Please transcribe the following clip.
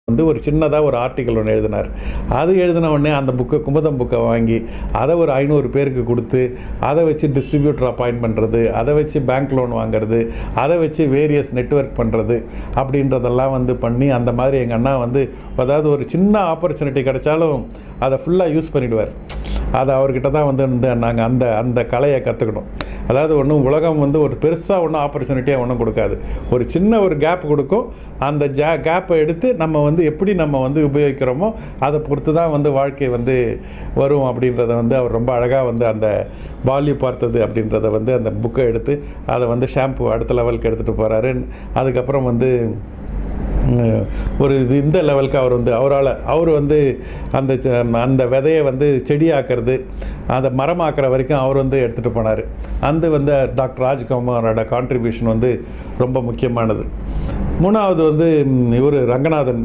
வந்து ஒரு சின்னதாக ஒரு ஆர்டிக்கல் ஒன்று எழுதினார். அது எழுதின உடனே அந்த புக்கை குமுதம் புக்கை வாங்கி அதை ஒரு 500 பேருக்கு கொடுத்து அதை வச்சு டிஸ்ட்ரிபியூட்டர் அப்பாயிண்ட் பண்ணுறது, அதை வச்சு பேங்க் லோன் வாங்குறது, அதை வச்சு வேரியஸ் நெட்வொர்க் பண்ணுறது அப்படின்றதெல்லாம் வந்து பண்ணி அந்த மாதிரி எங்கள் அண்ணா வந்து அதாவது ஒரு சின்ன ஆப்பர்ச்சுனிட்டி கிடைச்சாலும் அதை ஃபுல்லாக யூஸ் பண்ணிவிடுவார். அது அவர்கிட்ட தான் வந்து நாங்கள் அந்த கலையை கற்றுக்கணும். அதாவது ஒன்றும் உலகம் வந்து ஒரு பெருசாக ஒன்றும் ஆப்பர்ச்சுனிட்டியாக ஒன்றும் கொடுக்காது, ஒரு சின்ன ஒரு கேப் கொடுக்கும். அந்த கேப்பை எடுத்து நம்ம வந்து எப்படி நம்ம வந்து உபயோகிக்கிறோமோ அதை பொறுத்து தான் வந்து வாழ்க்கை வந்து வரும் அப்படின்றத வந்து அவர் ரொம்ப அழகாக வந்து அந்த பால்ய பார்த்தது அப்படின்றத வந்து அந்த புக்கை எடுத்து அதை வந்து ஷாம்பு அடுத்த லெவலுக்கு எடுத்துகிட்டு போகிறாரு. அதுக்கப்புறம் வந்து ஒரு இந்த லெவலுக்கு அவர் வந்து அந்த விதையை வந்து செடியாக்குறது, அதை மரமாக்குற வரைக்கும் அவர் வந்து எடுத்துகிட்டு போனார். வந்து டாக்டர் ராஜ்குமாரோட கான்ட்ரிபியூஷன் வந்து ரொம்ப முக்கியமானது. மூணாவது வந்து இவர் ரங்கநாதன்